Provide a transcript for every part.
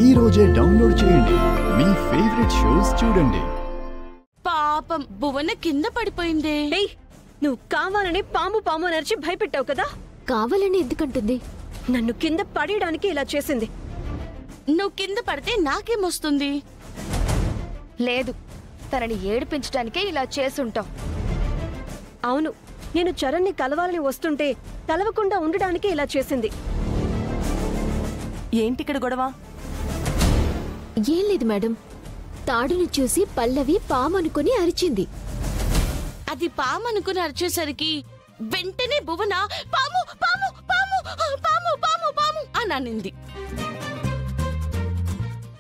ఈ రోజే డౌన్లోడ్ చేయండి. మీ ఫేవరెట్ షోస్ చూడండి. పాపం భువన కింద పడిపోయిందే. నువ్వు కావాలని పాము పాము నరిచి భయపెట్టావు కదా. కావాలని ఎందుకంటుంది? నన్ను కింద పడేయడానికి ఇలా చేసింది. నువ్వు కింద పడితే నాకేమొస్తుంది? లేదు, తనని ఏడిపించడానికే ఇలా చేసుంటావు. అవును, నేను చరణ్ని కలవాలని వస్తుంటే కలవకుండా ఉండడానికి ఇలా చేసింది. ఏంటిక్కడ గొడవ? ఏం లేదు మేడం, తాడుని చూసి పల్లవి పామనుకుని అరిచింది. అది పాము అనుకుని అరిచేసరికి వెంటనే భువన పాము పాము పాము పాము పాము పాము అని అనింది.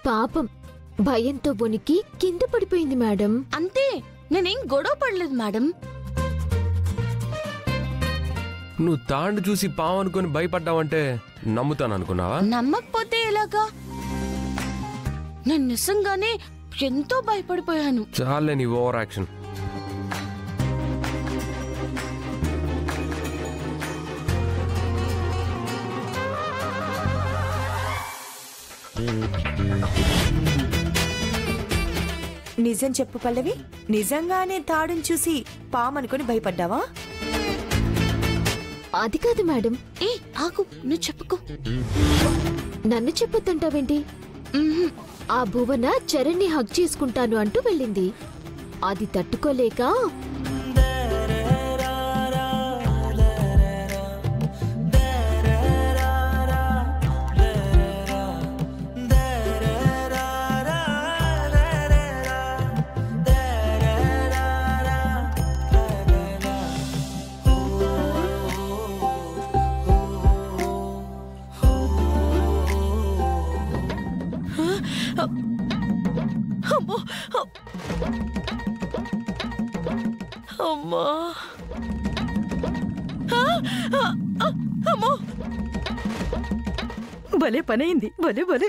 పాపం భయంతో వణికి కింద పడిపోయింది మేడం. అంతే, నేనేం గొడవ పడలేదు మేడం. నువ్వు తాండు చూసి పాము అనుకుని భయపడ్డావంటే నమ్ముతాను అనుకున్నావా? నమ్మకపోతే ఎలాగా? నేను నిజంగానే ఎంతో భయపడిపోయాను. చాలే నీ ఓవర్ యాక్షన్. నిజం చెప్పు పల్లవి, నిజంగానే తాడుని చూసి పామనుకుని భయపడ్డావా? అది కాదు మేడం. ఏ ఆగు, నువ్వు చెప్పుకో. నన్ను చెప్పొద్దంటావేంటి? ఆ భువన చరణ్ని హగ్ చేసుకుంటాను అంటూ వెళ్ళింది. అది తట్టుకోలేక అమ్మా అమ్మో, భలే పనైంది, భలే భలే.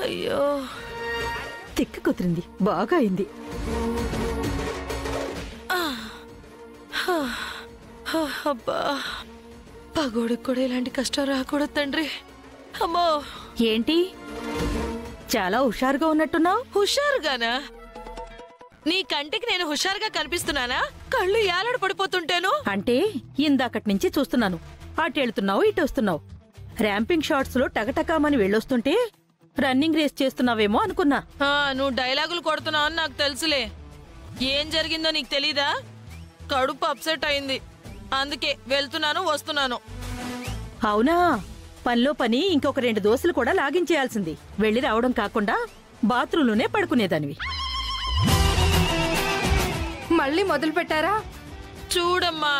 అయ్యో తిక్క కుదిరింది, బాగా అయింది. అబ్బా, పగోడికి కూడా ఇలాంటి కష్టం రాకూడదు తండ్రి. అమ్మో. ఏంటి చాలా హుషారుగా ఉన్నట్టున్నావు? హుషారుగానా? నీ కంటికి నేను హుషారుగా కనిపిస్తున్నానా? కళ్ళు ఏలాడ పడిపోతుంటేను. అంటే ఇందాకటి నుంచి చూస్తున్నాను, అటు వెళ్తున్నావు ఇటు వస్తున్నావు. ర్యాంపింగ్ షాట్స్ లో టకటకామని వెళ్ళొస్తుంటే రన్నింగ్ రేస్ చేస్తున్నావేమో అనుకున్నా. నువ్వు డైలాగులు కొడుతున్నావు అని నాకు తెలుసులే. ఏం జరిగిందో నీకు తెలీదా? కడుపు అప్సెట్ అయింది, అందుకే వెళ్తున్నాను వస్తున్నాను. అవునా? పనిలో పని ఇంకొక 2 దోశలు కూడా లాగించేయాల్సింది. వెళ్ళి రావడం కాకుండా బాత్రూంలోనే పడుకునేదానివి. మళ్ళీ మొదలు పెట్టారా? చూడమ్మా,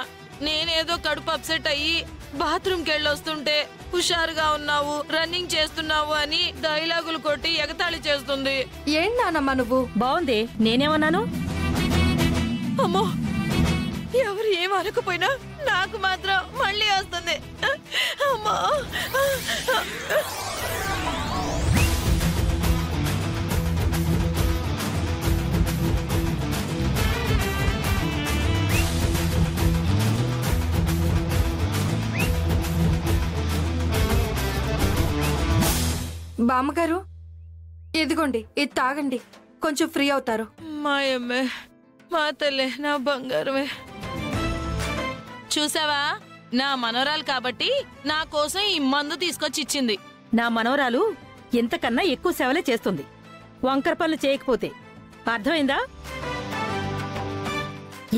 నేనేదో కడుపు అప్సెట్ అయ్యి బాత్రూమ్కి వెళ్ళొస్తుంటే హుషారుగా ఉన్నావు, రన్నింగ్ చేస్తున్నావు అని డైలాగులు కొట్టి ఎగతాళి చేస్తుంది. ఏం నానమ్మా నువ్వు? బాగుంది, నేనేమన్నాను? అమ్మో, ఎవరు ఏం అనకపోయినా నాకు మాత్రం మళ్ళీ వస్తుంది. అమ్మా. బామ్మగారు, ఇదిగోండి, ఇది తాగండి, కొంచెం ఫ్రీ అవుతారు. మాయమ్మే, మా తల్లే, నా బంగారమే. చూసావా, నా మనోరాలు కాబట్టి నా కోసం ఈ మందు తీసుకొచ్చి ఇచ్చింది. నా మనవరాలు ఇంతకన్నా ఎక్కువ సేవలే చేస్తుంది, వంకర పనులు చేయకపోతే. అర్థమైందా?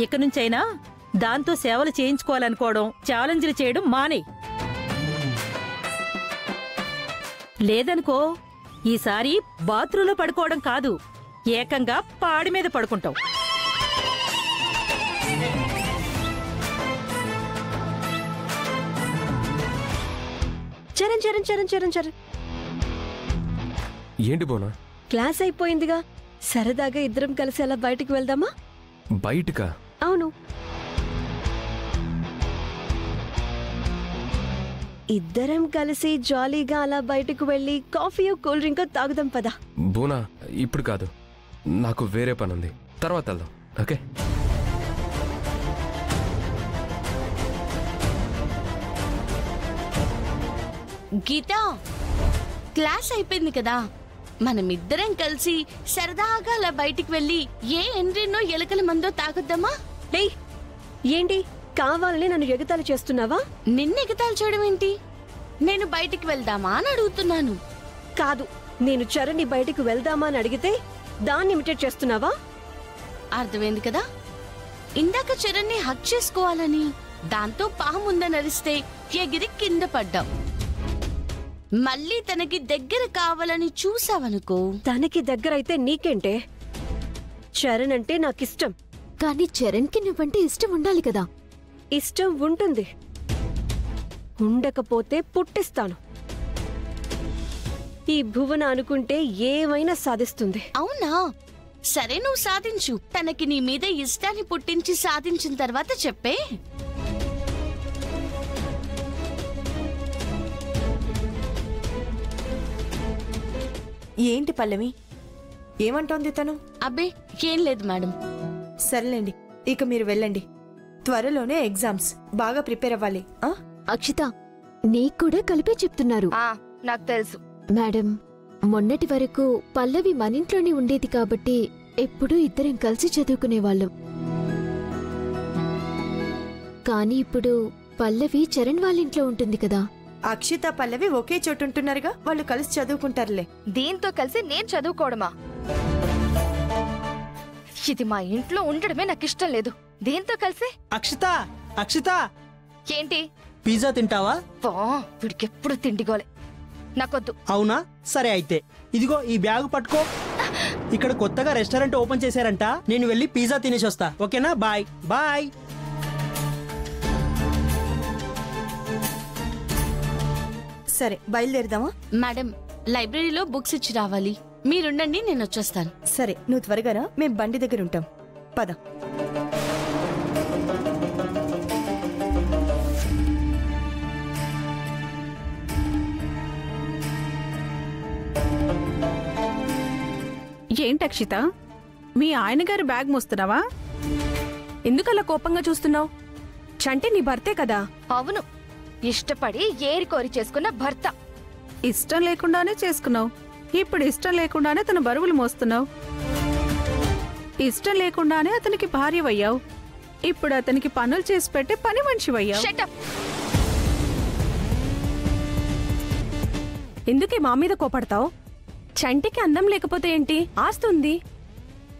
ఇక నుంచైనా దాంతో సేవలు చేయించుకోవాలనుకోవడం, ఛాలెంజ్లు చేయడం మానే. లేదనుకో, ఈసారి బాత్రూంలో పడుకోవడం కాదు, ఏకంగా పాడి మీద పడుకుంటావు. చరణ్ చరణ్ చరణ్ చరణ్ చరణ్ ఏంటి బోనా? క్లాస్ అయిపోయిందిగా, సరదాగా ఇద్దరం కలిసి అలా బయటికి వెళ్దామా? బయటకా? అవును. ఇద్దరం కలిసి జాలీగా అలా బయటకు వెళ్ళి కాఫీయో కూల్ డ్రింకో తాగుదాం పదా. బూనా ఇప్పుడు కాదు, నాకు వేరే పని ఉంది, తర్వాత వెళ్దాం. ఓకే? గీతా, క్లాస్ అయిపోయింది కదా, మనమిద్దరం కలిసి సరదాగా అలా బయటికి వెళ్ళి ఏ ఎండ్రినో ఎలకల మందో తాగుద్దామా? ఏయ్, ఏంటి కావాలని నన్ను ఎగతాళి చేస్తున్నావా? నిన్న ఎగతాళి చేయడం ఏంటి? నేను బయటికి వెళ్దామా అని అడుగుతున్నాను. కాదు, నేను చరణ్ని బయటికి వెళ్దామా అని అడిగితే దాన్ని ఇమిటేట్ చేస్తున్నావా? అర్థమైంది కదా. ఇందాక చరణ్ని హక్ చేసుకోవాలని, దాంతో పాముందనరిస్తే ఎగిరి కింద పడ్డాం. మళ్ళీ తనకి దగ్గర కావాలని చూసావనుకో. తనకి దగ్గరైతే నీకేంటే? చరణ్ అంటే నాకిష్టం. కానీ చరణ్కి నువ్వంటే ఇష్టం ఉండాలి కదా. ఇష్టం ఉంటుంది, ఉండకపోతే పుట్టిస్తాను. ఈ భువన అనుకుంటే ఏమైనా సాధిస్తుంది. అవునా? సరే, నువ్వు సాధించు. తనకి నీ మీద ఇష్టాన్ని పుట్టించి సాధించిన తర్వాత చెప్పే. ఏంటి పల్లవి, ఏమంటోంది తను? అబ్బే ఏం లేదు మేడం. సర్లేండి, ఇక మీరు వెళ్ళండి. త్వరలోనే ఎగ్జామ్స్, బాగా ప్రిపేర్ అవ్వాలి. అక్షిత, నీకు కూడా కలిపే చెప్తున్నారు. నాకు తెలుసు మేడం. మొన్నటి వరకు పల్లవి మనింట్లోనే ఉండేది కాబట్టి ఎప్పుడూ ఇద్దరం కలిసి చదువుకునేవాళ్ళం. కానీ ఇప్పుడు పల్లవి చరణ్ వాళ్ళింట్లో ఉంటుంది కదా. అక్షిత పల్లవి ఒకే చోటు ఉంటున్నారుగా, వాళ్ళు కలిసి చదువుకుంటారులే. దీంతో కలిసి నేను చదువుకోవడమా? ఇది మా ఇంట్లో ఉండడమే నాకు ఇష్టం లేదు. దీంతో కలిసి అక్షిత, అక్షిత, ఏంటి? పిజ్జా తింటావా? వీడికెప్పుడు తిండిగోలే, నాకొద్దు. అవునా, సరే అయితే ఇదిగో ఈ బ్యాగ్ పట్టుకో. ఇక్కడ కొత్తగా రెస్టారెంట్ ఓపెన్ చేశారంట, నేను వెళ్ళి పిజ్జా తినేసి వస్తా. ఓకేనా? Bye bye. సరే, బయలుదేరదామా? మేడం, లైబ్రరీలో బుక్స్ ఇచ్చి రావాలి. మీరుండండి, నేను వచ్చేస్తాను. సరే, నువ్వు త్వరగా రా, మేం బండి దగ్గర ఉంటాం. పద. ఏంటక్షిత, మీ ఆయనగారి బ్యాగ్ మోస్తున్నావా? ఎందుకలా కోపంగా చూస్తున్నావు? చంటి నీ భర్తే కదా. అవును, ఇష్టపడి ఏరి కోరి చేసుకున్న భర్త. ఇష్టం లేకుండానే చేసుకున్నావు, ఇప్పుడు ఇష్టం లేకుండానే తన బరువులు మోస్తున్నావు. ఇష్టం లేకుండానే అతనికి భార్యవయ్యావు, ఇప్పుడు అతనికి పనులు చేసి పెట్టే పని మనిషివయ్యావు. ఎందుకే మా మీద కోపడతావు? చంటికి అందం లేకపోతే ఏంటి, ఆస్తుంది.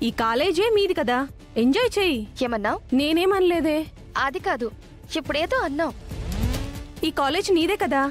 ఈ కాలేజే మీది కదా, ఎంజాయ్ చెయ్యి. ఏమన్నావు? నేనేమనలేదే. అది కాదు, ఇప్పుడేదో అన్నావు. ఈ కాలేజ్ నీదే కదా,